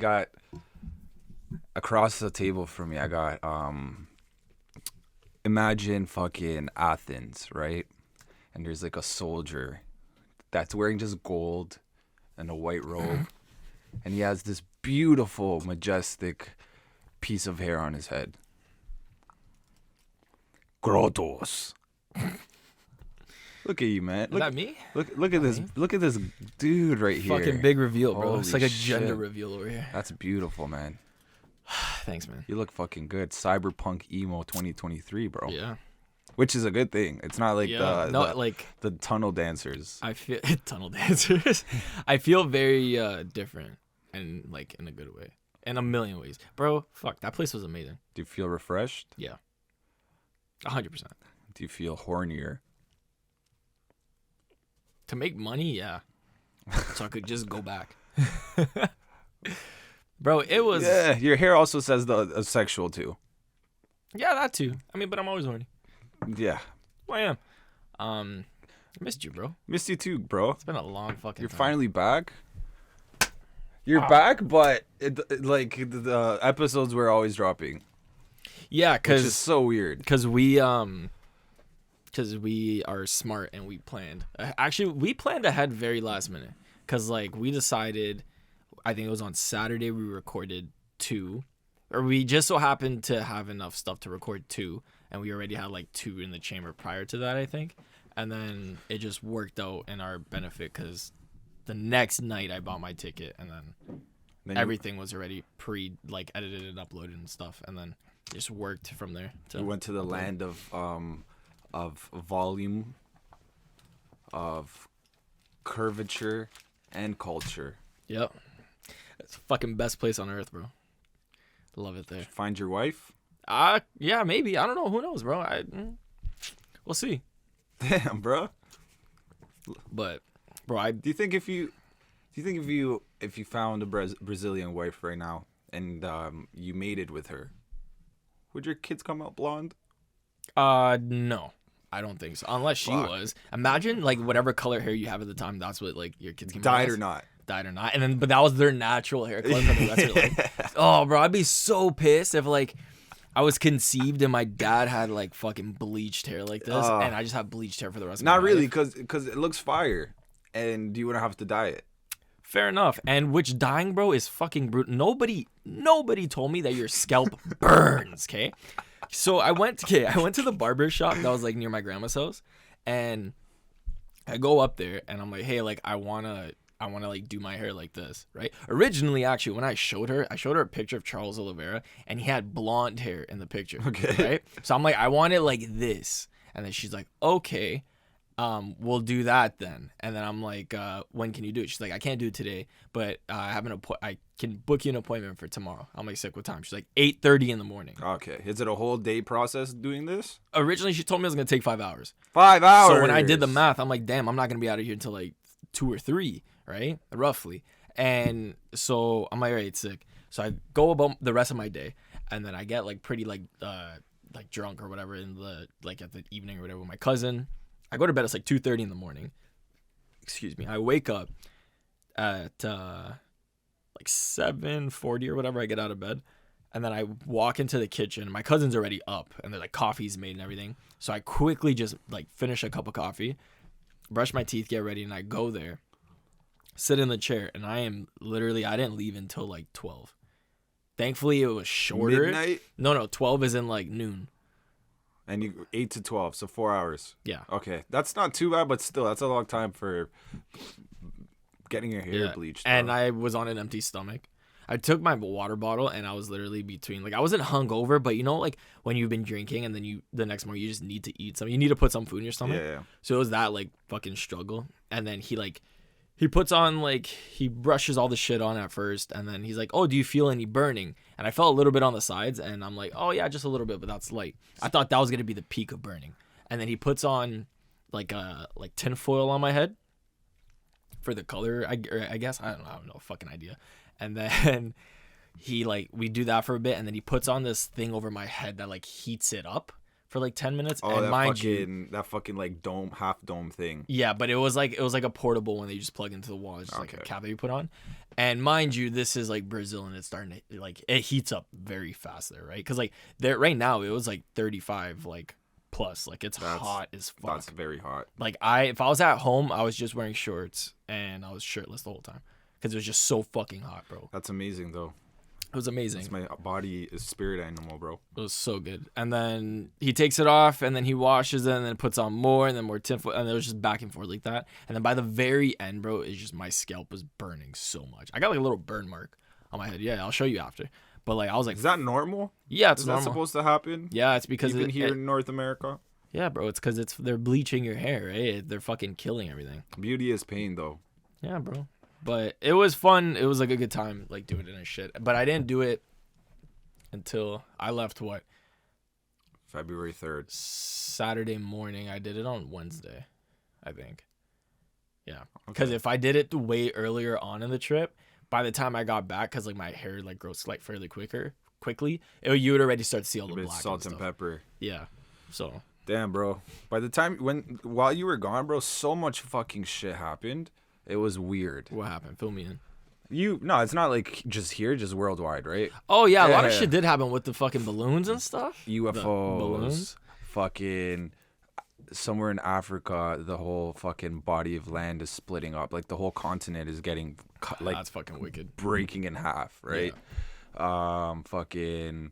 got across the table from me. I got imagine fucking Athens, right? And there's like a soldier that's wearing just gold and a white robe, and he has this beautiful, majestic piece of hair on his head. Grotos. Look at you, man. Is that me? Look at this. Look at this dude right here. Fucking big reveal, bro. Holy it's like a shit. gender reveal over here. That's beautiful, man. Thanks, man. You look fucking good. Cyberpunk emo 2023, bro. Yeah. Which is a good thing. It's not like the tunnel dancers. I feel tunnel dancers. I feel very different and like in a good way. In a million ways. Bro, fuck, that place was amazing. Do you feel refreshed? Yeah. 100%. Do you feel hornier? To make money, yeah. So I could just go back. Bro, it was... Yeah, your hair also says the sexual too. Yeah, that too. I mean, but I'm always horny. Yeah. Well, I am. I missed you, bro. Missed you too, bro. It's been a long fucking You're time. finally back. You're back, but like the episodes were always dropping. Yeah, which is so weird. Because we are smart and we planned. Actually, we planned ahead very last minute. Because like we decided, I think it was on Saturday we recorded 2. Or we just so happened to have enough stuff to record 2. And we already had like 2 in the chamber prior to that, I think. And then it just worked out in our benefit because the next night I bought my ticket and then everything was already edited and uploaded and stuff. And then it just worked from there. We went to the land of volume, of curvature, and culture. Yep. It's the fucking best place on earth, bro. Love it there. Find your wife? Yeah, maybe. I don't know. Who knows, bro? We'll see. Damn, bro. But, bro, do you think if you found a Brazilian wife right now and you mated with her, would your kids come out blonde? No. I don't think so. Unless she was. Imagine like whatever color hair you have at the time, that's what like your kids can dyed or not. And then but that was their natural hair color for the rest of their life. Oh, bro, I'd be so pissed if like I was conceived and my dad had like fucking bleached hair like this and I just have bleached hair for the rest of my life. Not really, cuz it looks fire and you wouldn't have to dye it. Fair enough. And which dyeing, bro, is fucking brutal. Nobody told me that your scalp burns, okay? So I went to the barber shop that was like near my grandma's house, and I go up there and I'm like, hey, like I wanna like do my hair like this, right? Originally, actually, when I showed her a picture of Charles Oliveira, and he had blonde hair in the picture. Okay. Right? So I'm like, I want it like this, and then she's like, okay, we'll do that then. And then I'm like, when can you do it? She's like, I can't do it today, but I can book you an appointment for tomorrow. I'm like, sick, what time? She's like, 8:30 in the morning. Okay. Is it a whole day process doing this? Originally, she told me it was going to take 5 hours. 5 hours? So when I did the math, I'm like, damn, I'm not going to be out of here until like 2 or 3, right? Roughly. And so I'm like, all right, sick. So I go about the rest of my day, and then I get like pretty like drunk or whatever in the like at the evening or whatever with my cousin. I go to bed. It's like 2:30 in the morning. Excuse me. I wake up at like 7:40 or whatever. I get out of bed, and then I walk into the kitchen. My cousin's already up, and they're like coffee's made and everything. So I quickly just like finish a cup of coffee, brush my teeth, get ready, and I go there, sit in the chair, and I didn't leave until like 12. Thankfully, it was shorter. Midnight? No, 12 is in like noon. And you 8 to 12, so 4 hours. Yeah. Okay, that's not too bad, but still, that's a long time for getting your hair bleached. And I was on an empty stomach. I took my water bottle, and I was literally between, like, I wasn't hungover, but you know, like when you've been drinking, and then the next morning you just need to eat something. You need to put some food in your stomach. Yeah. So it was that like fucking struggle. And then he puts on like he brushes all the shit on at first, and then he's like, oh, do you feel any burning? And I felt a little bit on the sides, and I'm like, oh yeah, just a little bit, but that's light. I thought that was gonna be the peak of burning. And then he puts on like tin foil on my head for the color, I guess. I don't know, fucking idea. And then we do that for a bit, and then he puts on this thing over my head that like heats it up for like 10 minutes. Oh, and that mind fucking like half dome thing. yeah, but it was like a portable one that you just plug into the wall. It's just like a cap that you put on. And mind you, this is like Brazil, and it's starting to like it heats up very fast there, right? Because like there right now it was like 35 like plus, like it's hot as fuck. That's very hot. Like if I was at home, I was just wearing shorts and I was shirtless the whole time because it was just so fucking hot, bro. That's amazing though. It was amazing. It's my body is spirit animal, bro. It was so good. And then he takes it off, and then he washes it, and then puts on more, and then more tinfoil, and it was just back and forth like that. And then by the very end, bro, it's just my scalp was burning so much. I got like a little burn mark on my head. Yeah, I'll show you after. But like I was like, is that normal? Yeah, it's normal. Is that supposed to happen? Yeah, it's because even here in North America. Yeah, bro, it's because they're bleaching your hair, right? They're fucking killing everything. Beauty is pain, though. Yeah, bro. But it was fun. It was like a good time, like doing it and shit. But I didn't do it until I left. What? February 3rd. Saturday morning. I did it on Wednesday, I think. Yeah, because if I did it way earlier on in the trip, by the time I got back, because like my hair like grows like fairly quickly, you would already start to see all the black salt and pepper. Yeah, so. Damn, bro. By the time while you were gone, bro, so much fucking shit happened. It was weird. What happened? Fill me in. No, it's not like just here, just worldwide, right? Oh yeah, a lot of shit did happen with the fucking balloons and stuff. UFOs, balloons, fucking somewhere in Africa, the whole fucking body of land is splitting up. Like the whole continent is getting like that's fucking wicked, breaking in half, right? Yeah. Fucking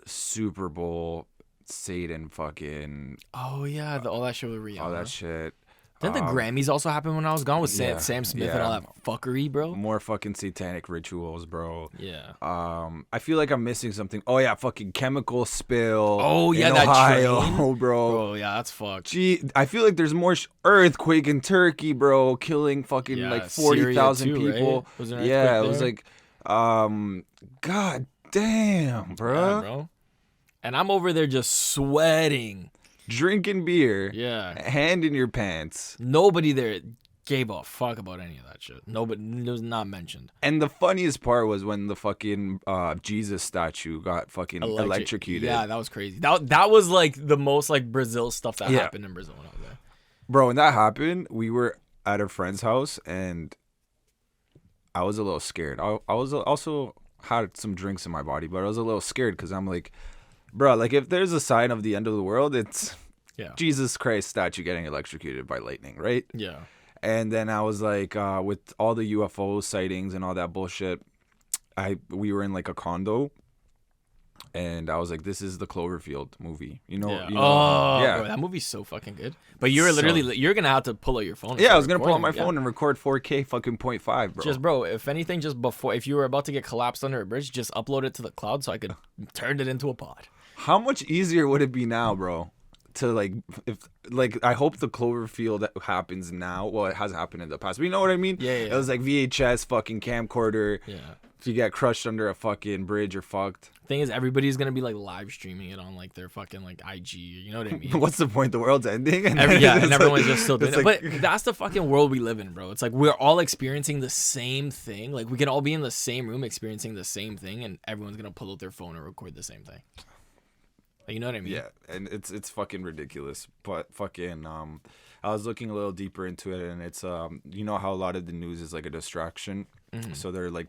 Super Bowl, Satan, fucking. Oh yeah, all that shit with Rihanna. All that shit. Didn't the Grammys also happen when I was gone with Sam Smith and all that fuckery, bro? More fucking satanic rituals, bro. Yeah. I feel like I'm missing something. Oh yeah, fucking chemical spill. Oh yeah, in that Ohio, train, bro. Oh yeah, that's fucked. Gee, I feel like there's more earthquake in Turkey, bro, killing fucking like 40,000 people. Right? Was it it was like, god damn, bro. Yeah, bro. And I'm over there just sweating. Drinking beer, hand in your pants. Nobody there gave a fuck about any of that shit. Nobody, it was not mentioned. And the funniest part was when the fucking Jesus statue got fucking electrocuted. Yeah, that was crazy. That was like the most like Brazil stuff that happened in Brazil when I was there. Bro, when that happened, we were at a friend's house and I was a little scared. I was also had some drinks in my body, but I was a little scared because I'm like, bro, like if there's a sign of the end of the world, it's Jesus Christ statue getting electrocuted by lightning, right? Yeah. And then I was like, with all the UFO sightings and all that bullshit, we were in like a condo, and I was like, this is the Cloverfield movie, you know? Yeah. You know, bro, that movie's so fucking good. But you're gonna have to pull out your phone. Yeah, I was gonna pull out my phone and record 4K fucking 0.5, bro. Just bro, if anything, just before, if you were about to get collapsed under a bridge, just upload it to the cloud so I could turn it into a pod. How much easier would it be now, bro? To like, if like, I hope the Cloverfield happens now. Well, it has happened in the past, but you know what I mean? Yeah. It was like VHS fucking camcorder. Yeah. If you get crushed under a fucking bridge, you're fucked. Thing is, everybody's gonna be like live streaming it on like their fucking like IG. You know what I mean? What's the point? The world's ending, and and everyone's just still doing it. But that's the fucking world we live in, bro. It's like we're all experiencing the same thing. Like we can all be in the same room experiencing the same thing, and everyone's gonna pull out their phone and record the same thing. You know what I mean? Yeah, and it's fucking ridiculous. But fucking I was looking a little deeper into it, and it's you know how a lot of the news is like a distraction. Mm-hmm. So they're like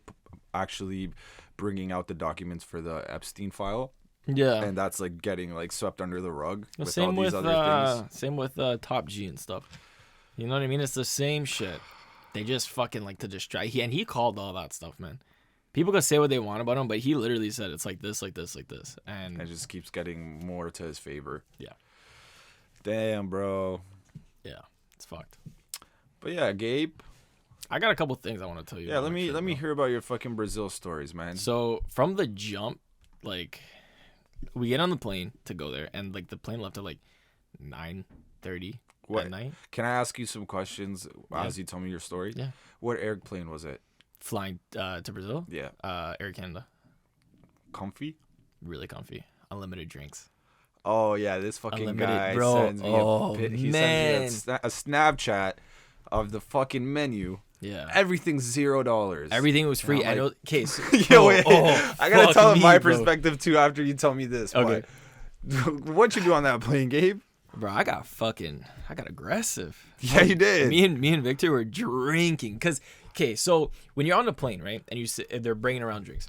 actually bringing out the documents for the Epstein file. Yeah, and that's like getting like swept under the rug. Well, with all these other things. Same with Top G and stuff. You know what I mean? It's the same shit. They just fucking like to distract. He called all that stuff, man. People can say what they want about him, but he literally said it's like this, like this, like this. And it just keeps getting more to his favor. Yeah. Damn, bro. Yeah, it's fucked. But yeah, Gabe, I got a couple things I want to tell you. Yeah, let me hear about your fucking Brazil stories, man. So from the jump, like we get on the plane to go there, and like the plane left at like 9:30 at night. Can I ask you some questions as you tell me your story? Yeah. What airplane was it? Flying to Brazil? Yeah. Air Canada. Comfy? Really comfy. Unlimited drinks. Oh yeah, this fucking Unlimited, guy bro. sends me sends me a Snapchat of the fucking menu. Yeah. Everything's $0. Everything was free. Like, case. Yo, wait, I gotta tell him my perspective too after you tell me this. Okay. But What you do on that plane, Gabe? Bro, I got aggressive. Yeah, you did. Me and Victor were drinking. Cause, okay, so when you're on the plane, right, and they're bringing around drinks,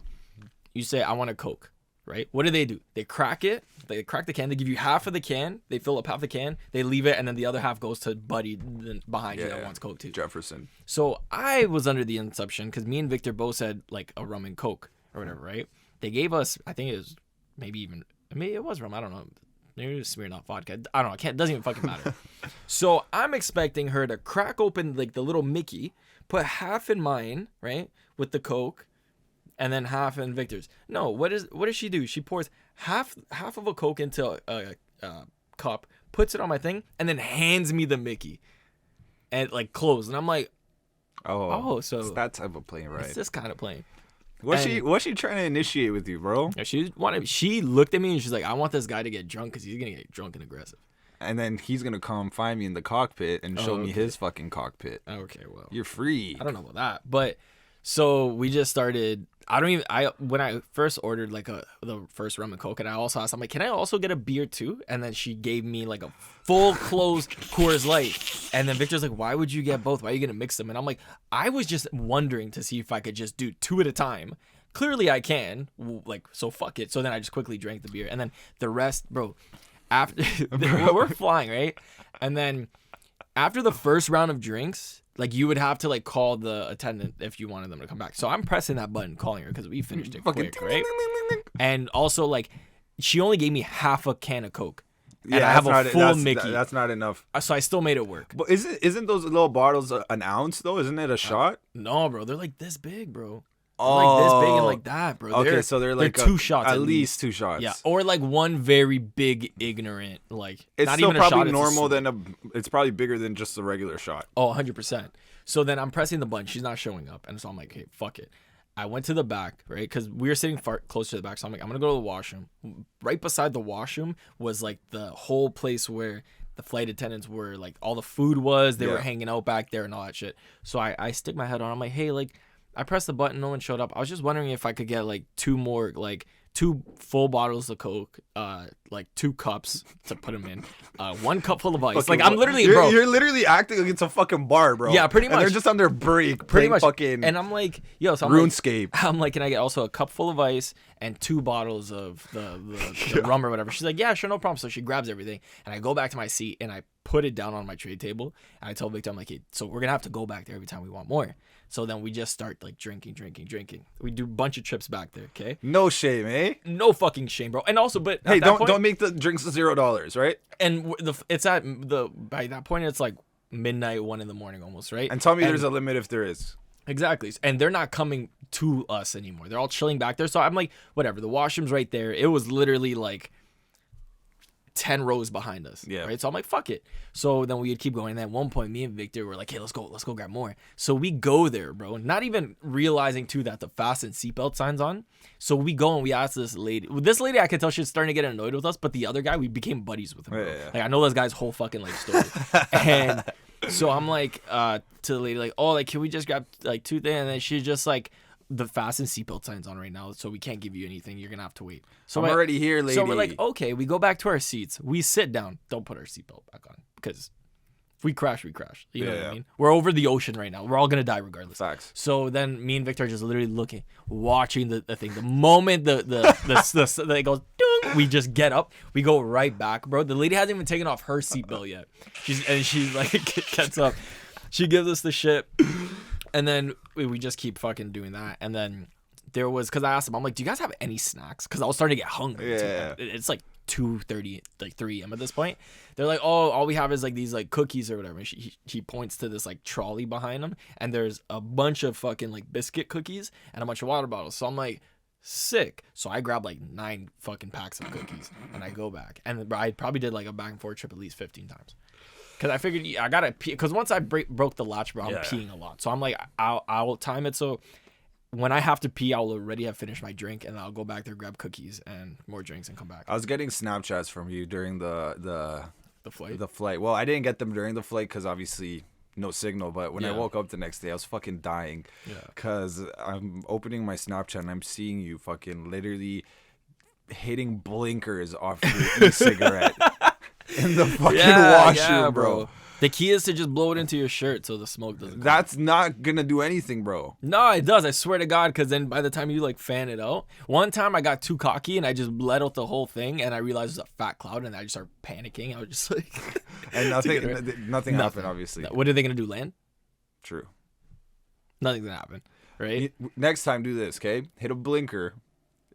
you say, I want a Coke, right? What do? They crack it. They crack the can. They give you half of the can. They fill up half the can. They leave it, and then the other half goes to buddy behind you that wants Coke too. Jefferson. So I was under the assumption, because me and Victor both said like a rum and Coke or whatever, right? They gave us, I think it was maybe it was rum. I don't know. Maybe it was Smirnoff vodka. I don't know. It doesn't even fucking matter. So I'm expecting her to crack open like the little Mickey, put half in mine, right, with the Coke, and then half in Victor's. No, what does she do? She pours half of a Coke into a cup, puts it on my thing, and then hands me the Mickey, and like closed. And I'm like, so it's that type of plane, right? It's this kind of plane. What's she trying to initiate with you, bro? She looked at me and she's like, I want this guy to get drunk because he's gonna get drunk and aggressive. And then he's gonna come find me in the cockpit and show me his fucking cockpit. Okay, well, you're free. I don't know about that, but so we just started. When I first ordered like the first rum and Coke, and I also asked, I'm like, can I also get a beer too? And then she gave me like a full closed Coors Light. And then Victor's like, why would you get both? Why are you gonna mix them? And I'm like, I was just wondering to see if I could just do 2 at a time. Clearly I can, like, so fuck it. So then I just quickly drank the beer, and then the rest, bro. After we're flying, right? And then after the first round of drinks, like, you would have to like call the attendant if you wanted them to come back. So I'm pressing that button, calling her, because we finished it quick, right? And also, like, she only gave me half a can of Coke. And I have a full Mickey. That's not enough. So I still made it work. But isn't those little bottles an ounce though? Isn't it a shot? No, bro. They're like this big, bro. They're like this big and like that, bro. Okay, so they're like 2 shots at least 2 shots. Yeah, or like one very big ignorant, like, it's not still even probably a shot, normal it's probably bigger than just a regular shot. Oh, 100%. So then I'm pressing the button. She's not showing up, and so I'm like, hey, fuck it. I went to the back, right? Because we were sitting far close to the back. So I'm like, I'm going to go to the washroom. Right beside the washroom was like the whole place where the flight attendants were, like, all the food was. They were hanging out back there and all that shit. So I stick my head on. I'm like, hey, like, I pressed the button. No one showed up. I was just wondering if I could get like 2 more, like 2 full bottles of Coke, like 2 cups to put them in, 1 cup full of ice. Okay, like, I'm literally, you're, bro. You're literally acting like it's a fucking bar, bro. Yeah, pretty much. And they're just on their break, pretty much. Fucking. And I'm like, yo, so RuneScape. I'm like, can I get also a cup full of ice and 2 bottles of the rum or whatever? She's like, yeah, sure, no problem. So she grabs everything, and I go back to my seat and I put it down on my tray table, and I tell Victor, I'm like, hey, so we're gonna have to go back there every time we want more. So then we just start like drinking. We do a bunch of trips back there, okay? No shame, eh? No fucking shame, bro. And also, but hey, don't make the drinks $0, right? And it's at by that point it's like midnight, 1 a.m. almost, right? And tell me there's a limit if there is. Exactly. And they're not coming to us anymore. They're all chilling back there. So I'm like, whatever. The washroom's right there. It was literally like 10 rows behind us. Yeah. Right. So I'm like, fuck it. So then we would keep going. And at one point, me and Victor were like, hey, let's go grab more. So we go there, bro. Not even realizing too that the fasten seatbelt sign's on. So we go and we ask this lady. This lady, I could tell she's starting to get annoyed with us. But the other guy, we became buddies with him. Bro. Yeah. Like, I know this guy's whole fucking life story. And so I'm like, to the lady, like, oh, like, can we just grab like 2 things? And then she's just like, the fasten seatbelt sign's on right now, so we can't give you anything. You're gonna have to wait. So I'm already here, lady. So we're like, okay, we go back to our seats. We sit down. Don't put our seatbelt back on, because if we crash, we crash. You know what I mean? We're over the ocean right now. We're all gonna die regardless. Facts. So then me and Victor are just literally looking, watching the thing. The moment they go, ding, we just get up. We go right back, bro. The lady hasn't even taken off her seatbelt yet. She like gets up. She gives us the shit. And then we just keep fucking doing that. And then there was, because I asked them, I'm like, do you guys have any snacks? Because I was starting to get hungry. Yeah. It's like 2:30, like 3 a.m. at this point. They're like, oh, all we have is like these like cookies or whatever. And he points to this like trolley behind him. And there's a bunch of fucking like biscuit cookies and a bunch of water bottles. So I'm like, sick. So I grabbed like 9 fucking packs of cookies and I go back. And I probably did like a back and forth trip at least 15 times. Because I figured I gotta pee. Because once I broke the latch, bro, I'm peeing a lot. So I'm like, I'll time it so when I have to pee, I'll already have finished my drink, and I'll go back there, grab cookies and more drinks, and come back. I was getting Snapchats from you during the flight. The flight. Well, I didn't get them during the flight because obviously no signal. But when I woke up the next day, I was fucking dying. Yeah. Because I'm opening my Snapchat and I'm seeing you fucking literally hitting blinkers off your e-cigarette in the fucking washroom, bro. The key is to just blow it into your shirt so the smoke doesn't come. That's not gonna do anything, bro. No, it does. I swear to God, because then by the time you like fan it out, one time I got too cocky and I just let out the whole thing, and I realized it was a fat cloud, and I just started panicking. I was just like, and nothing happened, obviously. What are they gonna do? Land? True. Nothing's gonna happen, right? Next time, do this, okay? Hit a blinker,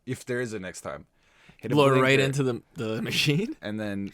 if there is a next time. Blow it right into the machine, and then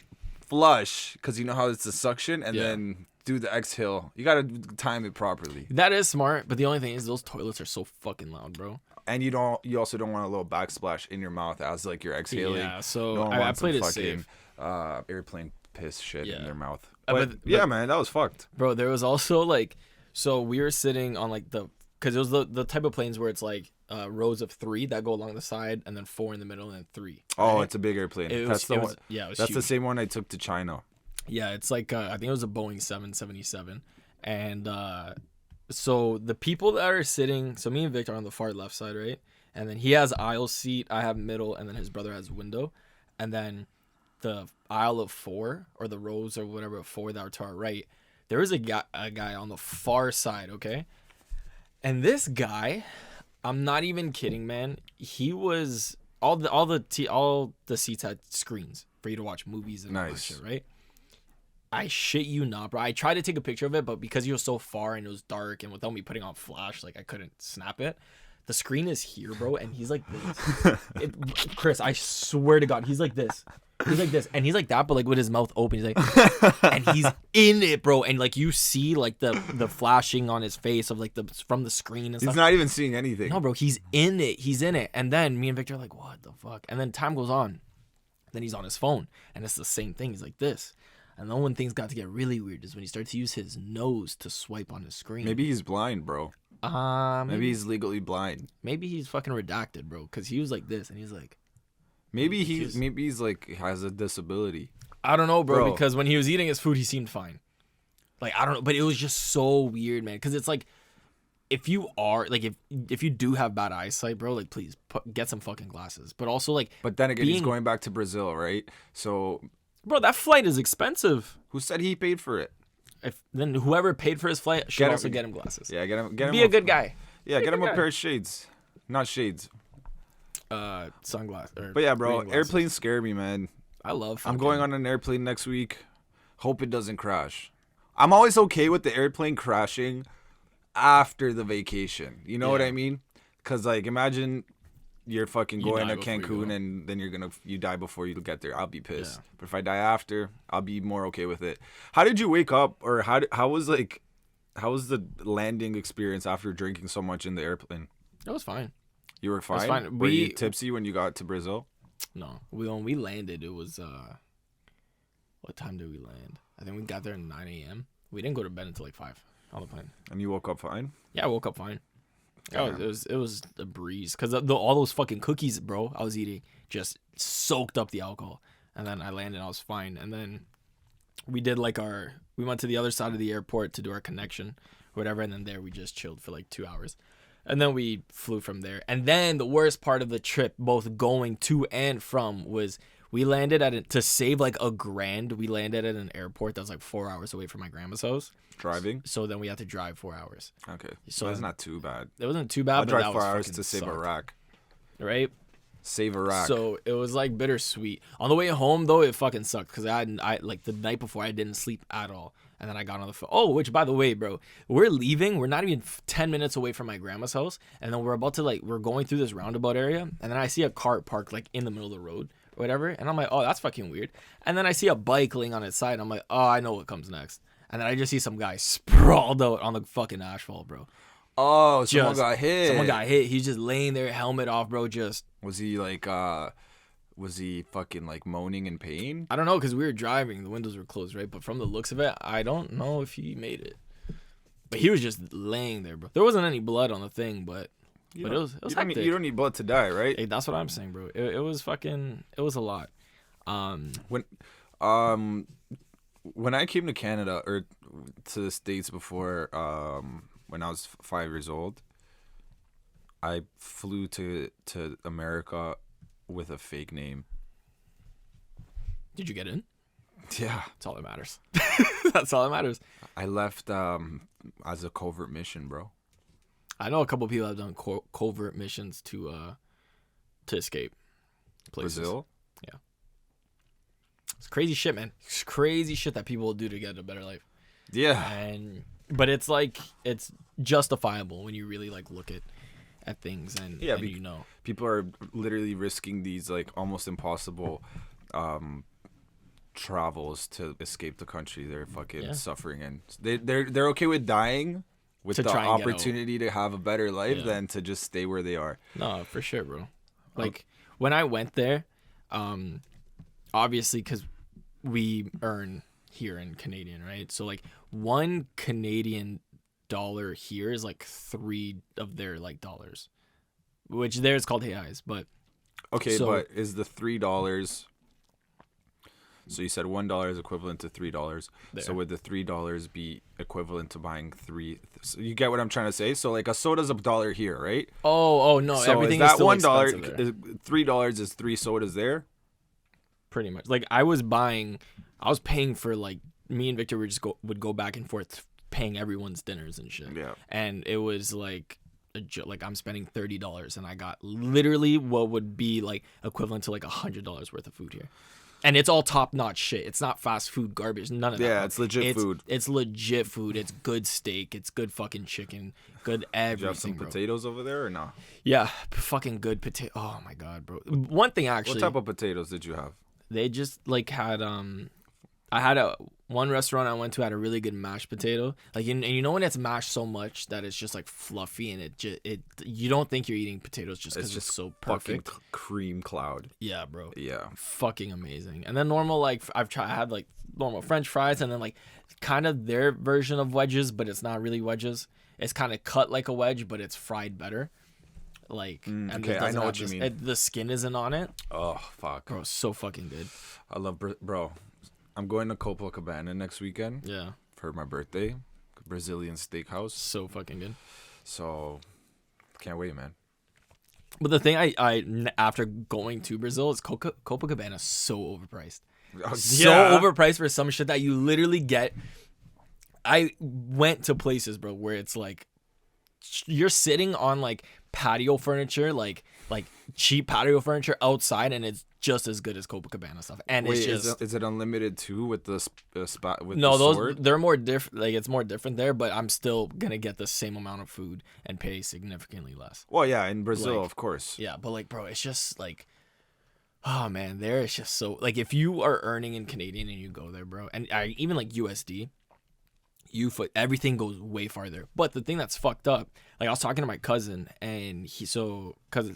flush, because you know how it's a suction, and then do the exhale. You gotta time it properly. That is smart, but the only thing is those toilets are so fucking loud, bro. And you also don't want a little backsplash in your mouth as like you're exhaling. Yeah, so I played it safe. Airplane piss shit in their mouth. But Man, that was fucked. Bro, there was also like, so we were sitting on like because it was the type of planes where it's like rows of 3 that go along the side, and then 4 in the middle, and then 3. Oh, it's a big airplane. That's one. Yeah, it was That's huge. the same one I took to China. Yeah, it's like I think it was a Boeing 777, and so the people that are sitting, so me and Victor are on the far left side, right, and then he has aisle seat, I have middle, and then his brother has window, and then the aisle of 4 or the rows or whatever of 4 that are to our right, there is a guy on the far side, okay, and this guy, I'm not even kidding, man. He was all the seats had screens for you to watch movies and all that shit, right? I shit you not, bro. I tried to take a picture of it, but because he was so far and it was dark, and without me putting on flash, like I couldn't snap it. The screen is here, bro, and he's like this. Chris, I swear to God, he's like this. He's like this, and he's like that, but like with his mouth open. He's like, and he's in it, bro. And like you see like the flashing on his face of like from the screen and stuff. He's not even seeing anything. No, bro, he's in it. He's in it. And then me and Victor are like, what the fuck? And then time goes on. Then he's on his phone, and it's the same thing. He's like this. And then when things got to get really weird is when he started to use his nose to swipe on his screen. Maybe he's blind, bro. Maybe he's legally blind. Maybe he's fucking redacted, bro. Because he was like this, and he's like. Maybe he's like has a disability. I don't know, bro. Because when he was eating his food, he seemed fine. Like I don't know, but it was just so weird, man. Because it's like, if you are like if you do have bad eyesight, bro, like please get some fucking glasses. But also like. But then again, he's going back to Brazil, right? So. Bro, that flight is expensive. Who said he paid for it? Then whoever paid for his flight should also get him glasses. Yeah, get him. Be a good guy. Yeah, get him a pair of shades. Not shades. Sunglasses. But yeah, bro, airplanes scare me, man. I love. I'm going on an airplane next week. Hope it doesn't crash. I'm always okay with the airplane crashing after the vacation. You know what I mean? Because like, imagine. You're fucking going to Cancun and then you die before you get there. I'll be pissed. Yeah. But if I die after, I'll be more okay with it. How did you wake up, or how was the landing experience after drinking so much in the airplane? It was fine. You were fine? Fine. Were you tipsy when you got to Brazil? No. When we landed, it was what time did we land? I think we got there at 9 a.m. We didn't go to bed until like 5 on the plane. And you woke up fine? Yeah, I woke up fine. Oh, it was a breeze because all those fucking cookies, bro, I was eating just soaked up the alcohol, and then I landed, I was fine, and then we did like we went to the other side of the airport to do our connection, whatever, and then there we just chilled for like 2 hours, and then we flew from there, and then the worst part of the trip, both going to and from, was we landed to save like $1,000. We landed at an airport that was like 4 hours away from my grandma's house. Driving? So then we had to drive 4 hours. Okay. So that's not too bad. It wasn't too bad. I'll drive 4 hours to save a rack. Right? Save a rack. So it was like bittersweet. On the way home though, it fucking sucked because I like the night before I didn't sleep at all. And then I got on the phone. Oh, which by the way, bro, we're leaving. We're not even 10 minutes away from my grandma's house. And then we're going through this roundabout area. And then I see a cart parked like in the middle of the road or whatever. And I'm like, oh, that's fucking weird. And then I see a bike laying on its side. I'm like, oh, I know what comes next. And then I just see some guy sprawled out on the fucking asphalt, bro. Oh, someone got hit. Someone got hit. He's just laying there, helmet off, bro. Just was he fucking like moaning in pain? I don't know, because we were driving. The windows were closed, right? But from the looks of it, I don't know if he made it. But he was just laying there, bro. There wasn't any blood on the thing, but it was hectic. You don't need blood to die, right? Hey, that's what I'm saying, bro. It was a lot. When I came to Canada or to the States before, when I was 5 years old, I flew to America with a fake name. Did you get in? Yeah. That's all that matters. That's all that matters. I left as a covert mission, bro. I know a couple people have done covert missions to escape places. Brazil? Yeah. It's crazy shit, man. It's crazy shit that people will do to get a better life. Yeah. But it's like, it's justifiable when you really like look at things and you know. People are literally risking these like almost impossible travels to escape the country they're fucking suffering in. They're okay with dying with the opportunity to have a better life than to just stay where they are. No, for sure, bro. Like when I went there, obviously because we earn here in Canadian, right? So like one Canadian dollar here is like 3 of their like dollars, which there is called reais, but okay, but is the $3? So you said $1 is equivalent to $3. There. So would the $3 be equivalent to buying 3? So you get what I'm trying to say? So like a soda's $1 here, right? Oh no, so everything is is still $1. expensive there. $3 is 3 sodas there. Pretty much. Like I was paying for like me and Victor would go back and forth paying everyone's dinners and shit. Yeah. And it was like I'm spending $30 and I got literally what would be like equivalent to like $100 worth of food here. And it's all top-notch shit. It's not fast food garbage. None of that. Yeah, it's legit food. It's legit food. It's good steak. It's good fucking chicken. Good everything, Did you have some potatoes over there or no? Yeah, fucking good potato. Oh, my God, bro. One thing, actually. What type of potatoes did you have? They just, like, had... I had one restaurant I went to had a really good mashed potato. Like, and you know when it's mashed so much that it's just, like, fluffy and you don't think you're eating potatoes just because it's so perfect. Fucking cream cloud. Yeah, bro. Yeah. Fucking amazing. And then normal, like, I had, like, normal French fries and then, like, kind of their version of wedges, but it's not really wedges. It's kind of cut like a wedge, but it's fried better. Like, and okay, I know what you mean. The skin isn't on it. Oh, fuck. Bro, so fucking good. I love, bro. I'm going to Copacabana next weekend. Yeah. For my birthday. Brazilian steakhouse. So fucking good. So, can't wait, man. But the thing I after going to Brazil is Copacabana is so overpriced. So overpriced for some shit that you literally get. I went to places, bro, where it's like you're sitting on like patio furniture, like cheap patio furniture outside, and it's just as good as Copacabana stuff. And wait, it's just is it unlimited too with the spot with no, the those sword? They're more different. Like it's more different there, but I'm still gonna get the same amount of food and pay significantly less. Well, yeah, in Brazil, of course. Yeah, but like, bro, it's just like, oh man, there it's just so like if you are earning in Canadian and you go there, bro, and even like USD. Everything goes way farther. But the thing that's fucked up, like I was talking to my cousin, and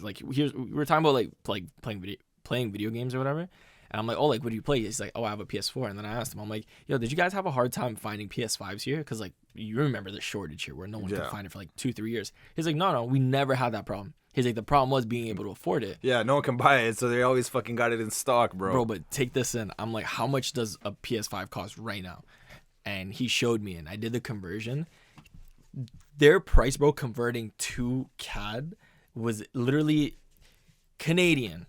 like we were talking about like playing video games or whatever, and I'm like, oh, like what do you play? He's like, oh, I have a PS4, and then I asked him, I'm like, yo, did you guys have a hard time finding PS5s here? Because like you remember the shortage here where no one could find it for like 2-3 years. He's like, no, we never had that problem. He's like, the problem was being able to afford it. Yeah, no one can buy it, so they always fucking got it in stock, bro. Bro, but take this in. I'm like, how much does a PS5 cost right now? And he showed me, and I did the conversion. Their price, bro, converting to CAD was literally Canadian.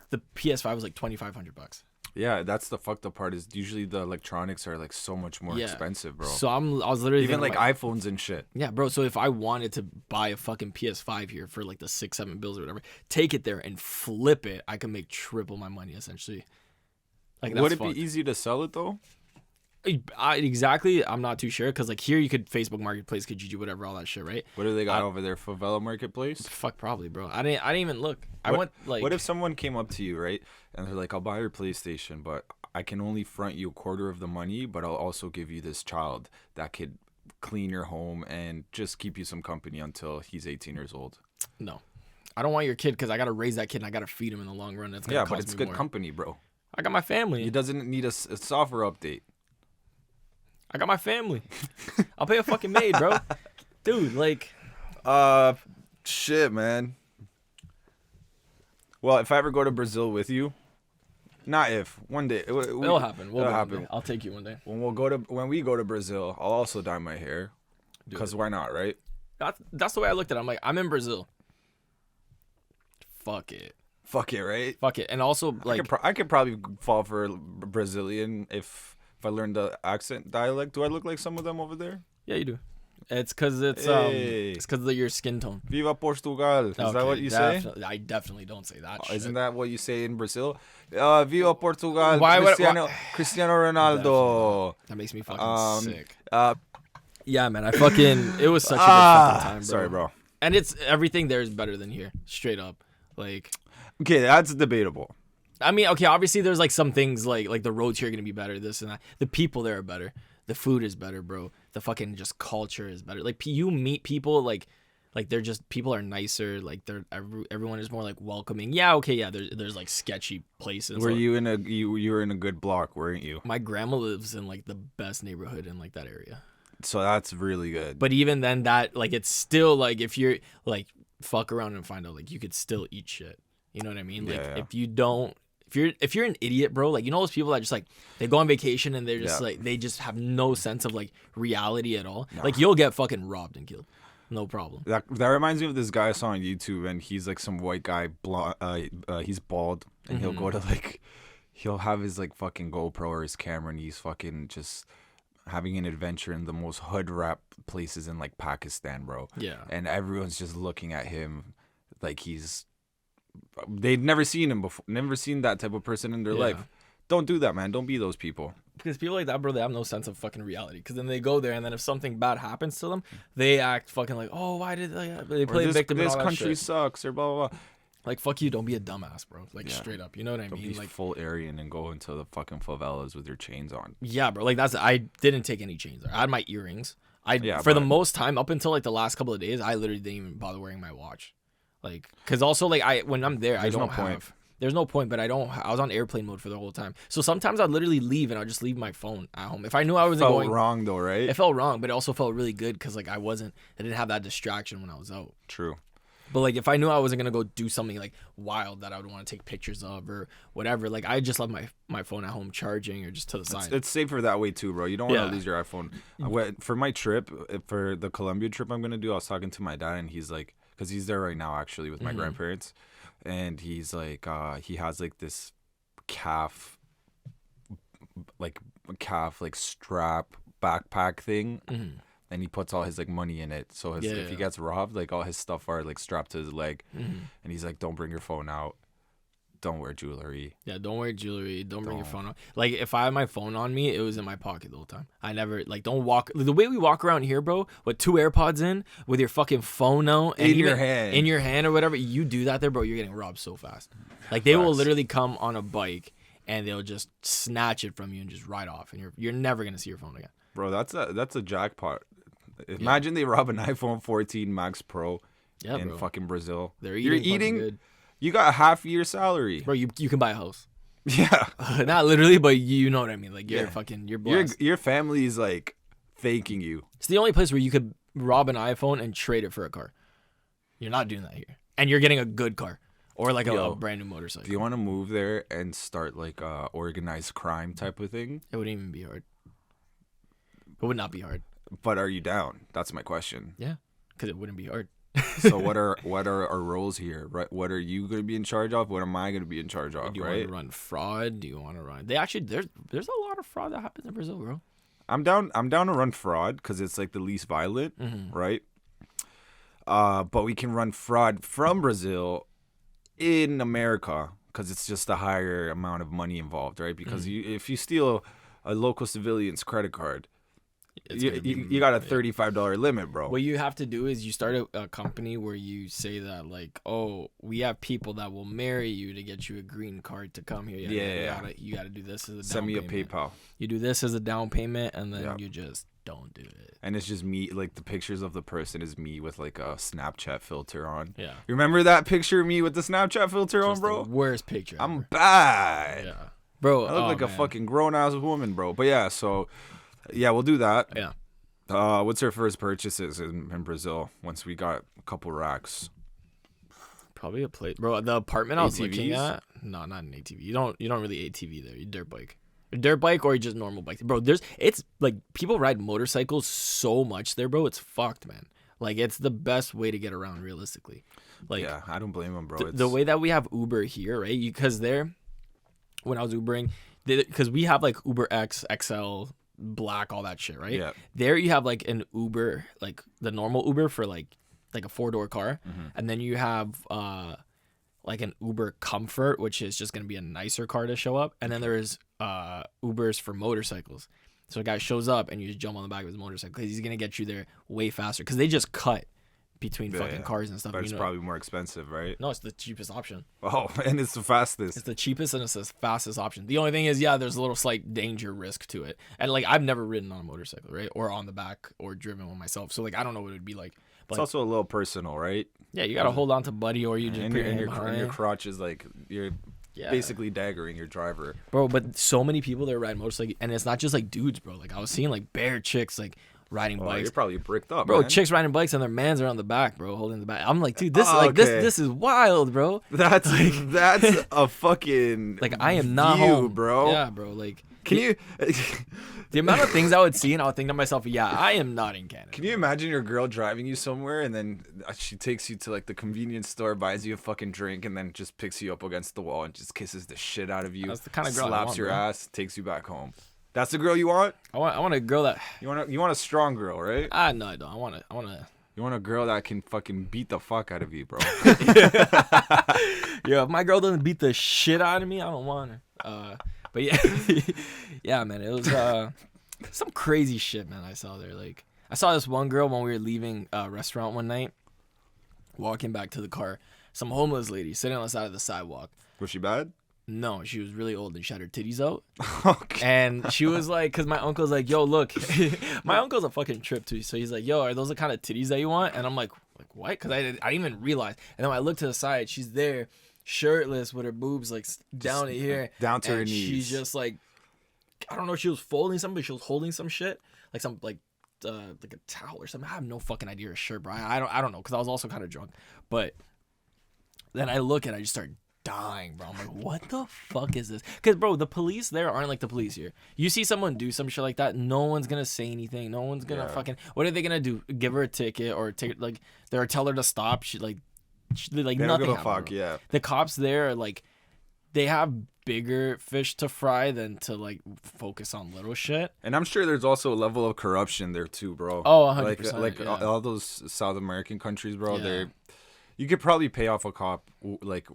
The PS5 was like $2,500. Yeah, that's the fucked up part. Is usually the electronics are like so much more expensive, bro. So I was literally even like iPhones and shit. Yeah, bro. So if I wanted to buy a fucking PS5 here for like the 6-7 bills or whatever, take it there and flip it, I could make triple my money essentially. Like, would it be easy to sell it though? Exactly, I'm not too sure because like here you could Facebook Marketplace, Kijiji, whatever, all that shit, right? What do they got over there? Favela Marketplace? Fuck, probably, bro. I didn't even look. What if someone came up to you, right, and they're like, "I'll buy your PlayStation, but I can only front you a quarter of the money, but I'll also give you this child that could clean your home and just keep you some company until he's 18 years old." No, I don't want your kid because I gotta raise that kid and I gotta feed him in the long run. That's gonna cost but it's me good more. company, bro. I got my family. He doesn't need a software update. I got my family. I'll pay a fucking maid, bro. Dude, like. Shit, man. Well, if I ever go to Brazil with you, not if, one day. It'll happen. It'll happen. I'll take you one day. When we go to Brazil, I'll also dye my hair. Because why not, right? That's the way I looked at it. I'm like, I'm in Brazil. Fuck it. Fuck it, right? Fuck it. And also like I could probably fall for a Brazilian if I learned the accent dialect. Do I look like some of them over there? yeah, you do. It's because it's Hey. it's because of your skin tone. Viva Portugal. Is that what you say? I definitely don't say that. Shit. Isn't that what you say in Brazil? Viva Portugal. Why would- Cristiano Ronaldo. That makes me fucking sick. Uh, Yeah, man. It was such a good fucking time, bro. sorry, bro. And it's everything there is better than here, straight up. Like, Okay, that's debatable. I mean, okay, obviously there's like some things like the roads here are gonna be better, this and that. The people there are better. The food is better, bro. The fucking just culture is better. Like you meet people like they're just people are nicer. Like everyone is more like welcoming. Yeah, okay, yeah. There's like sketchy places. Were like, you in you were in a good block, weren't you? my grandma lives in like the best neighborhood in like that area. So that's really good. But even then, that like it's still like if you're like fuck around and find out like you could still eat shit. You know what I mean? Like if you don't. If you're an idiot, bro, like you know those people that just like they go on vacation and they're just like they just have no sense of like reality at all. Nah. Like you'll get fucking robbed and killed, no problem. That reminds me of this guy I saw on YouTube, and he's like some white guy, he's bald, and he'll go to like he'll have his like fucking GoPro or his camera, and he's fucking just having an adventure in the most hood rap places in like Pakistan, bro. Yeah, and everyone's just looking at him like they'd never seen him before, never seen that type of person in their life. Don't do that, man. Don't be those people. Because people like that, bro, they have no sense of fucking reality. Because then they go there, and then if something bad happens to them, they act fucking like, oh, why did they play this, victim? This and all country that shit. sucks, or blah blah blah. Like fuck you, don't be a dumbass, bro. Like straight up, you know what I don't mean? Be like full Aryan and go into the fucking favelas with your chains on. Yeah, bro. Like I didn't take any chains. I had my earrings. The most time up until like the last couple of days, I literally didn't even bother wearing my watch. Like, cause also like when I'm there, I don't have. There's no point, but I was on airplane mode for the whole time. So sometimes I'd literally leave and I'd just leave my phone at home. If I knew I wasn't going. Felt wrong though, right? It felt wrong, but it also felt really good because like I didn't have that distraction when I was out. True. But like if I knew I wasn't gonna go do something like wild that I would want to take pictures of or whatever, like I just left my phone at home charging or just to the side. It's safer that way too, bro. You don't want to lose your iPhone. For my trip, for the Colombia trip I'm gonna do, I was talking to my dad and he's like, because he's there right now actually with my grandparents. And he's like, he has like this calf strap backpack thing, and he puts all his like money in it. So if he gets robbed, like all his stuff are like strapped to his leg. And he's like, don't bring your phone out. Don't wear jewelry. Yeah, don't wear jewelry. Don't bring your phone out. Like, if I had my phone on me, it was in my pocket the whole time. I never, like, don't walk. The way we walk around here, bro, with 2 AirPods in, with your fucking phone out. And in your hand. In your hand or whatever, you do that there, bro, you're getting robbed so fast. Like, they will literally come on a bike, and they'll just snatch it from you and just ride off. And you're never going to see your phone again. Bro, that's a jackpot. Imagine they rob an iPhone 14 Max Pro in fucking Brazil. You're eating good. You got a half year salary. Bro, you can buy a house. Yeah. Not literally, but you know what I mean. Like, you're blessed. Your family is, like, thanking you. It's the only place where you could rob an iPhone and trade it for a car. You're not doing that here. And you're getting a good car. Or, like, a brand new motorcycle. Do you want to move there and start, like, a organized crime type of thing? It wouldn't even be hard. It would not be hard. But are you down? That's my question. Yeah, because it wouldn't be hard. So what are our roles here, right? What are you going to be in charge of? What am I going to be in charge of, Do you want to run fraud? Do you want to run? There's a lot of fraud that happens in Brazil, bro. I'm down to run fraud because it's like the least violent, right? But we can run fraud from Brazil in America because it's just a higher amount of money involved, right? Because if you steal a local civilian's credit card, you got a $35 limit, bro. What you have to do is you start a company where you say that, like, oh, we have people that will marry you to get you a green card to come here. You got to do this as a down Send me payment. a PayPal. You do this as a down payment, and then you just don't do it. And it's just me, like the pictures of the person is me with like a Snapchat filter on. Yeah. You remember that picture of me with the Snapchat filter on, bro? The worst picture ever. I'm bad. Yeah. Bro, I look like a fucking grown-ass woman, bro. But yeah, so... Yeah, we'll do that. Yeah. What's our first purchases in Brazil once we got a couple racks? Probably a plate, bro. The apartment I was ATVs? looking at, no, not an ATV. You don't really ATV there. You dirt bike, or just normal bike, bro. It's like people ride motorcycles so much there, bro. It's fucked, man. Like it's the best way to get around, realistically. Like, yeah, I don't blame him, bro. the way that we have Uber here, right? Because there, when I was Ubering, because we have like Uber X, XL, Black, all that shit, right? Yeah. There you have like an Uber, like the normal Uber for like a 4-door car, and then you have like an Uber Comfort, which is just gonna be a nicer car to show up, and then there's Ubers for motorcycles. So a guy shows up and you just jump on the back of his motorcycle because he's gonna get you there way faster because they just cut between fucking cars and stuff. But it's probably more expensive, right? No, it's the cheapest option. Oh, and it's the fastest. It's the cheapest and it's the fastest option. The only thing is, yeah, there's a little slight danger risk to it. And like, I've never ridden on a motorcycle, right? Or on the back or driven one myself. So like, I don't know what it would be like. But it's also a little personal, right? Yeah, you gotta hold on to buddy or you just and put your your, hand and behind. your crotch is like, you're basically daggering your driver. Bro, but so many people that ride motorcycles, and it's not just like dudes, bro. Like I was seeing like bare chicks like riding bikes. You're probably bricked up, bro. man. Chicks riding bikes and their mans are on the back, bro, holding the back. I'm like, dude, this is wild, bro. That's a fucking like I am not view, home, bro. Yeah, bro. Like, can you? The amount of things I would see and I would think to myself, yeah, I am not in Canada. Can you imagine your girl driving you somewhere and then she takes you to like the convenience store, buys you a fucking drink, and then just picks you up against the wall and just kisses the shit out of you? That's the kind of girl I slaps want, your bro. ass, takes you back home. That's the girl you want? I want a girl that You want a strong girl, right? no, I don't. I want You want a girl that can fucking beat the fuck out of you, bro. Yeah, if my girl doesn't beat the shit out of me, I don't want her. But yeah, yeah, man, it was some crazy shit, man. I saw there. Like, I saw this one girl when we were leaving a restaurant one night, walking back to the car. Some homeless lady sitting on the side of the sidewalk. Was she bad? No, she was really old and she had her titties out. Okay. And she was like, because my uncle's like, yo, look, my uncle's a fucking trip too. So he's like, yo, are those the kind of titties that you want? And I'm like what? Because I didn't even realize. And then when I look to the side, she's there, shirtless with her boobs like down to here, down to her knees. She's just like, I don't know, she was folding something, but she was holding some shit, like some like a towel or something. I have no fucking idea, or a shirt, bro. I don't know, because I was also kind of drunk. But then I look and I just start dying, bro. I'm like, what the fuck is this? Because, bro, the police there aren't like the police here. You see someone do some shit like that, no one's gonna say anything. No one's gonna fucking. What are they gonna do? Give her a ticket or take like they're tell her to stop? She like they nothing. don't give a happened, fuck. bro. Yeah. The cops there are like, they have bigger fish to fry than to like focus on little shit. And I'm sure there's also a level of corruption there too, bro. Oh, 100%. Like yeah. all those South American countries, bro. Yeah. You could probably pay off a cop, like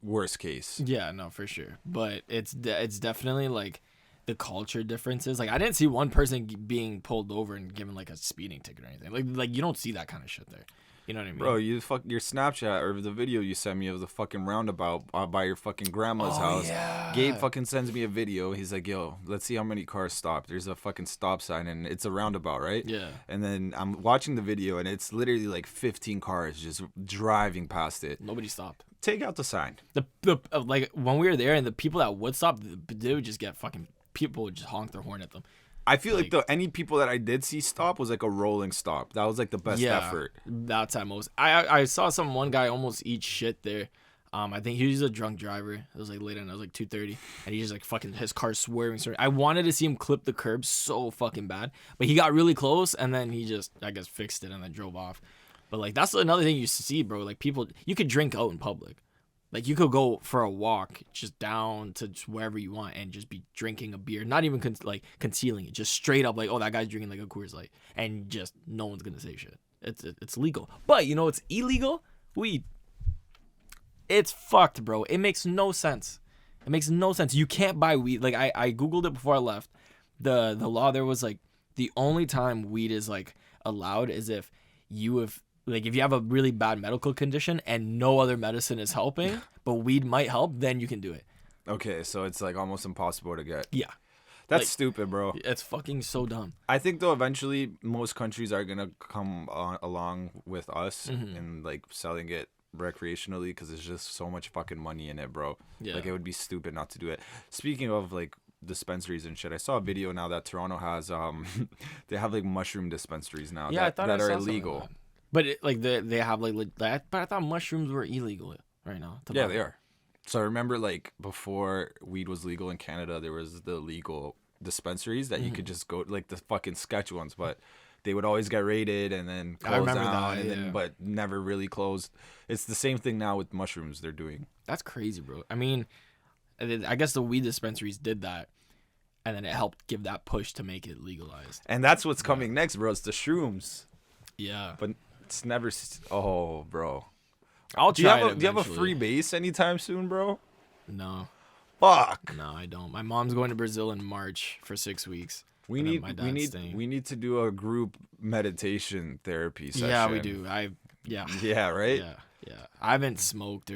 worst case. Yeah, no, for sure. But it's definitely like the culture differences. Like I didn't see one person being pulled over and given like a speeding ticket or anything. Like you don't see that kind of shit there. You know what I mean? Bro, your Snapchat or the video you sent me of the fucking roundabout by your fucking grandma's house. Yeah. Gabe fucking sends me a video. He's like, yo, let's see how many cars stop. There's a fucking stop sign and it's a roundabout, right? Yeah. And then I'm watching the video and it's literally like 15 cars just driving past it. Nobody stopped. Take out the sign. The like when we were there and the people that would stop, they would just get fucking, people would just honk their horn at them. I feel like any people that I did see stop was like a rolling stop. That was like the best effort. That's at most. I saw one guy almost eat shit there. I think he was a drunk driver. It was like late at night. It was like 2:30, and he just like fucking his car swerving. I wanted to see him clip the curb so fucking bad, but he got really close, and then he just I guess fixed it and then drove off. But like that's another thing you see, bro. Like people, you could drink out in public. Like, you could go for a walk just down to just wherever you want and just be drinking a beer, not even concealing it, just straight up like, oh, that guy's drinking like a Coors Light, and just no one's gonna say shit. It's legal, but you know it's illegal? Weed. It's fucked, bro. It makes no sense. It makes no sense. You can't buy weed. Like I googled it before I left. The law there was like the only time weed is like allowed is if you have a really bad medical condition and no other medicine is helping, but weed might help, then you can do it. Okay, so it's like almost impossible to get. Yeah. That's like, stupid, bro. It's fucking so dumb. I think though eventually most countries are gonna come along with us and like selling it recreationally because there's just so much fucking money in it, bro. Yeah. Like it would be stupid not to do it. Speaking of like dispensaries and shit, I saw a video now that Toronto has they have like mushroom dispensaries now that are illegal. Like but they have like that. But I thought mushrooms were illegal right now. Yeah, they are. So I remember like before weed was legal in Canada, there was the legal dispensaries that you could just go, like the fucking sketch ones. But they would always get raided and then close remember down, that, and yeah. then but never really closed. It's the same thing now with mushrooms they're doing. That's crazy, bro. I mean, I guess the weed dispensaries did that, and then it helped give that push to make it legalized. And that's what's coming next, bro. It's the shrooms. Yeah. But it's never. Oh, bro. I'll Do you try have it do you have a eventually. free base anytime soon, bro? No. Fuck. No, I don't. My mom's going to Brazil in March for 6 weeks. We and then need my dad's staying. we need to do a group meditation therapy session. Yeah, we do. Yeah. Yeah, right? Yeah. I haven't smoked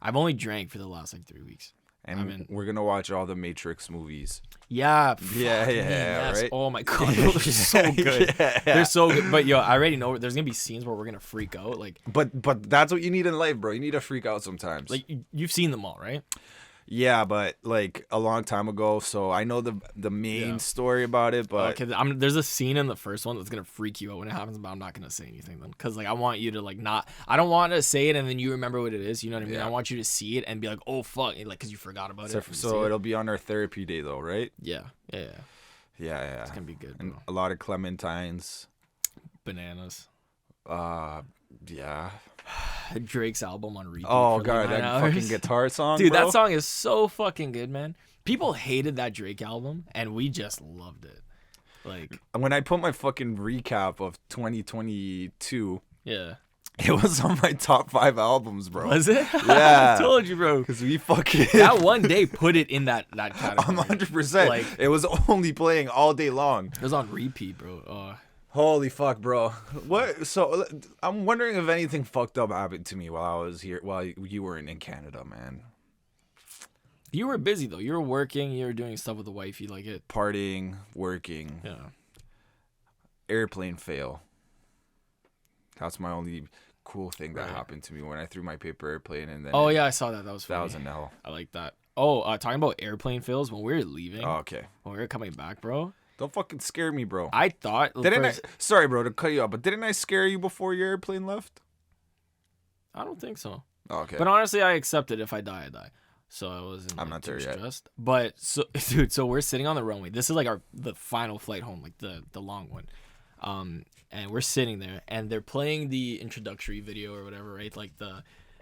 I've only drank for the last like 3 weeks. And we're going to watch all the Matrix movies. Yeah. Yeah, fuck me, yeah, yes. right? Oh my god, those are so good. Yeah. They're so good. But yo, I already know there's gonna be scenes where we're gonna freak out. Like But that's what you need in life, bro. You need to freak out sometimes. you've seen them all, right? Yeah, but like a long time ago, so I know the main story about it, but Okay, there's a scene in the first one that's gonna freak you out when it happens, but I'm not gonna say anything then, because like I want you to like not. I don't want to say it and then you remember what it is. You know what I mean? Yeah. I want you to see it and be like, oh fuck, like because you forgot about it. so it'll be on our therapy day though, right? Yeah. Yeah. It's gonna be good, And bro. a lot of clementines. Bananas. Yeah. Drake's album on repeat. Oh for god, like 9 that hours. fucking guitar song, Dude, bro. that song is so fucking good, man. People hated that Drake album, and we just loved it. Like, When I put my fucking recap of 2022, yeah. it was on my top 5 albums, bro. Was it? Yeah. I told you, bro. Because we fucking That one day put it in that category. 100%. Like, It was only playing all day long. it was on repeat, bro. Holy fuck, bro. What? So I'm wondering if anything fucked up happened to me while I was here, while you were in Canada, man. You were busy though. You were working. You were doing stuff with the wife. You like it. Partying, working, Yeah. airplane fail. That's my only cool thing that Right. happened to me when I threw my paper airplane and then. Oh yeah, I saw that. That was funny. That was an L. I like that. Oh, talking about airplane fails. When we were leaving, Oh, okay. when we were coming back, bro. Don't fucking scare me, bro. I thought. Sorry, bro, to cut you off, but didn't I scare you before your airplane left? I don't think so. Oh, okay. But honestly, I accept it. If I die, I die. So I wasn't. I'm like, not too there yet. stressed. But so, dude, so we're sitting on the runway. This is like the final flight home, like the long one. And we're sitting there, and they're playing the introductory video or whatever, right? Like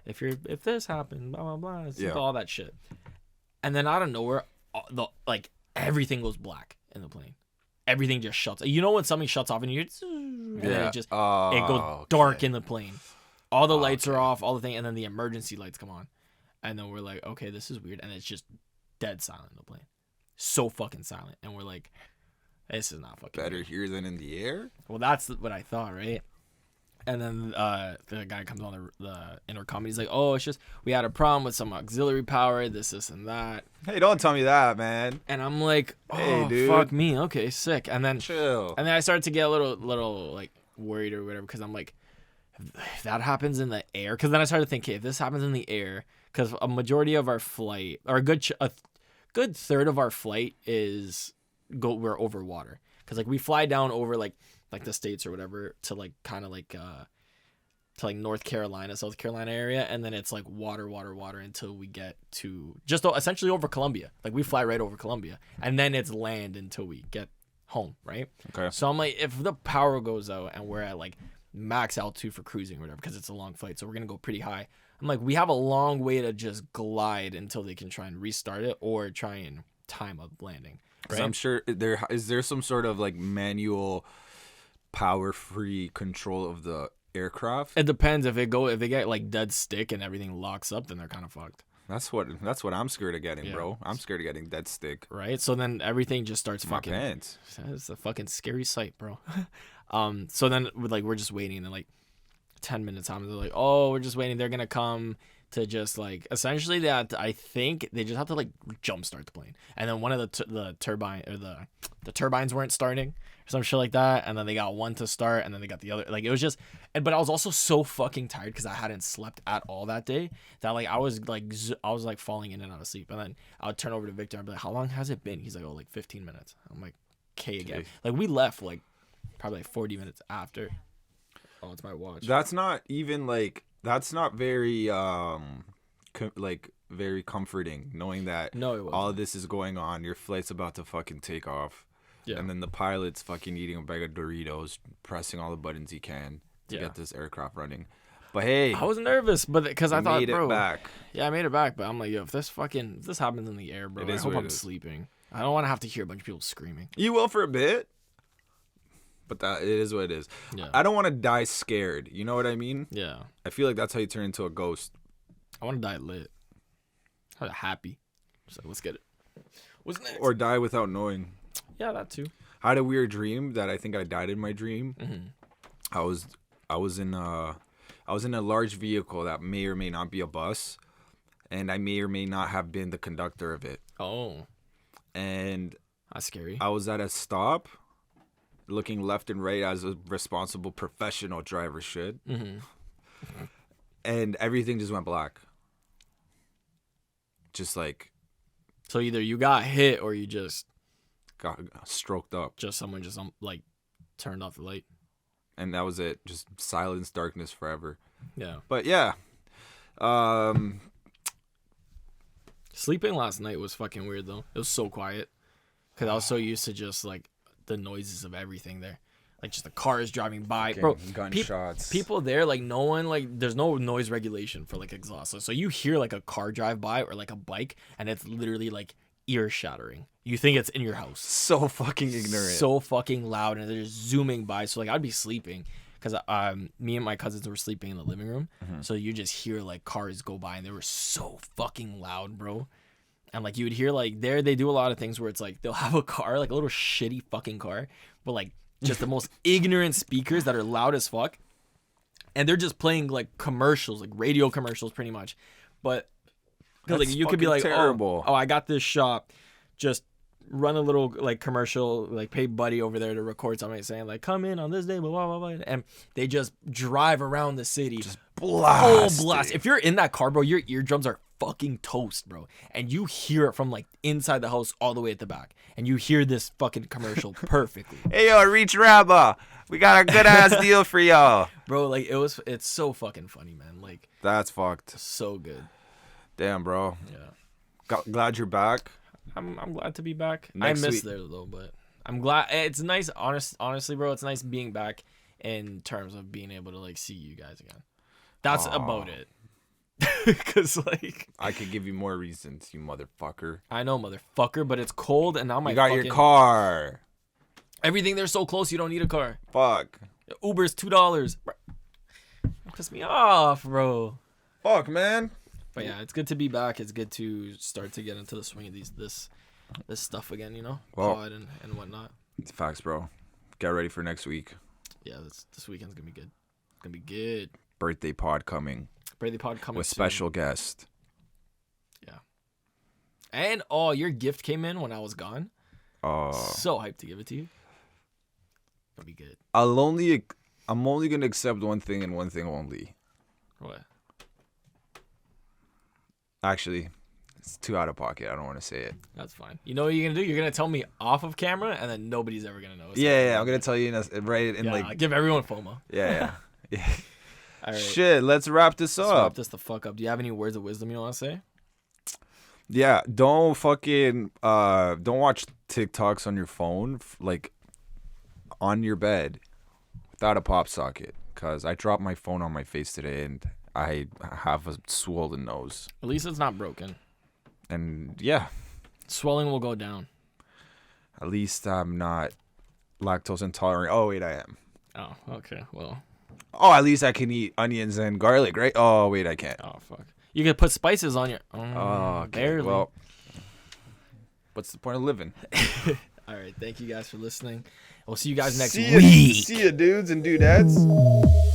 if this happened, blah blah blah, it's all that shit. And then out of nowhere, everything goes black in the plane. Everything just shuts. You know when something shuts off and you hear, and then it goes dark in the plane. All the lights are off, all the thing, and then the emergency lights come on. And then we're like, okay, this is weird. And it's just dead silent in the plane. So fucking silent. And we're like, this is not fucking Better good. here than in the air? Well, that's what I thought, right? And then the guy comes on the intercom and he's like, oh, it's just we had a problem with some auxiliary power, this, and that. Hey, don't tell me that, man. And I'm like, oh, Hey, dude. fuck me. Okay, sick. And then Chill. And then I started to get a little like worried or whatever because I'm like, if that happens in the air, because then I started thinking, if this happens in the air, because a majority of our flight, or a good third of our flight we're over water, because like we fly down over like the States or whatever to like kind of like to like North Carolina, South Carolina area, and then it's like water until we get to just essentially over Colombia. Like we fly right over Colombia, and then it's land until we get home, right? Okay. So I'm like, if the power goes out and we're at like max altitude for cruising or whatever, because it's a long flight, so we're gonna go pretty high. I'm like, we have a long way to just glide until they can try and restart it or try and time a landing. Because Right? I'm sure there some sort of like manual power-free control of the aircraft. It depends. If they get like dead stick and everything locks up, then they're kind of fucked. That's what I'm scared of getting, Yeah. bro. I'm scared of getting dead stick. Right? So then everything just starts My fucking. pants. It's a fucking scary sight, bro. So then we're just waiting, and then like 10 minutes on, they're like, oh, we're just waiting. They're gonna come to just like essentially that. I think they just have to like jumpstart the plane, and then one of the turbine or the turbines weren't starting or some shit like that, and then they got one to start, and then they got the other. Like it was just, but I was also so fucking tired because I hadn't slept at all that day that like I was like falling in and out of sleep, and then I would turn over to Victor and be like, how long has it been? He's like, oh, like 15 minutes. I'm like, okay again. Okay. Like we left like probably like 40 minutes after. Oh, it's my watch. That's not even like that's not very very comforting knowing that No, it wasn't. all of this is going on. Your flight's about to fucking take off, Yeah. And then the pilot's fucking eating a bag of Doritos, pressing all the buttons he can to get this aircraft running. But hey, I was nervous, but because I thought, made bro, it back. Yeah, I made it back, but I'm like, yo, if this happens in the air, bro, I hope I'm sleeping. I don't want to have to hear a bunch of people screaming. You will for a bit, but that it is what it is. Yeah. I don't want to die scared. You know what I mean? Yeah. I feel like that's how you turn into a ghost. I want to die lit. Happy. So let's get it. What's next? Or die without knowing. Yeah, that too. I had a weird dream that I think I died in my dream. Mm-hmm. I was in a large vehicle that may or may not be a bus, and I may or may not have been the conductor of it. Oh. And that's scary. I was at a stop, looking left and right as a responsible professional driver should. Mm-hmm. And everything just went black. Just like. So either you got hit or you just got stroked up. Just someone just like turned off the light. And that was it. Just silence, darkness forever. Yeah. But yeah. Sleeping last night was fucking weird though. It was so quiet. Because I was so used to just like the noises of everything there. Like just the cars driving by. Bro, gunshots. People there, like no one, like there's no noise regulation for like exhaust. So you hear like a car drive by or like a bike and it's literally like ear shattering. You think it's in your house. So fucking ignorant. So fucking loud and they're just zooming by. So like I'd be sleeping because me and my cousins were sleeping in the living room. Mm-hmm. So you just hear like cars go by and they were so fucking loud, bro. And like you would hear like they do a lot of things where it's like they'll have a car, like a little shitty fucking car, but like just the most ignorant speakers that are loud as fuck. And they're just playing like commercials, like radio commercials pretty much. But like you could be like, terrible. Oh, I got this shop. Just run a little like commercial, like pay Buddy over there to record something saying like, come in on this day, blah, blah, blah. And they just drive around the city. Just blast. Full blast. If you're in that car, bro, your eardrums are fucking toast, bro. And you hear it from like inside the house all the way at the back. And you hear this fucking commercial perfectly. Hey, yo, Reach Rabba. We got a good ass deal for y'all. Bro, like it's so fucking funny, man. Like that's fucked. So good. Damn, bro. Yeah. Glad you're back. I'm glad to be back. I miss there though, but I'm glad. It's nice. Honestly, bro, it's nice being back in terms of being able to like see you guys again. That's about it. Cause like I could give you more reasons, you motherfucker. I know, motherfucker, but it's cold and now my you got your car. Everything there's so close. You don't need a car. Fuck. Uber's $2. Piss me off, bro. Fuck, man. But yeah, it's good to be back. It's good to start to get into the swing of this stuff again, you know? Well, pod and whatnot. It's facts, bro. Get ready for next week. Yeah, this weekend's going to be good. It's going to be good. Birthday pod coming. Birthday pod coming with soon. Special guest. Yeah. And, your gift came in when I was gone. So hyped to give it to you. It'll be good. I'm only going to accept one thing and one thing only. What? Actually, it's too out of pocket. I don't want to say it. That's fine. You know what you're going to do? You're going to tell me off of camera, and then nobody's ever going to know. Yeah, I'm going to tell you right in like... give everyone FOMO. Yeah. All right. Shit, let's wrap this up. Let's wrap this the fuck up. Do you have any words of wisdom you want to say? Yeah, don't fucking... don't watch TikToks on your phone, like, on your bed without a pop socket. Because I dropped my phone on my face today, and... I have a swollen nose. At least it's not broken. And yeah. Swelling will go down. At least I'm not lactose intolerant. Oh, wait, I am. Oh, okay. Well. Oh, at least I can eat onions and garlic, right? Oh, wait, I can't. Oh, fuck. You could put spices on your... okay. Barely. Well, what's the point of living? All right. Thank you guys for listening. We'll see you guys next week. See ya, dudes and dudettes.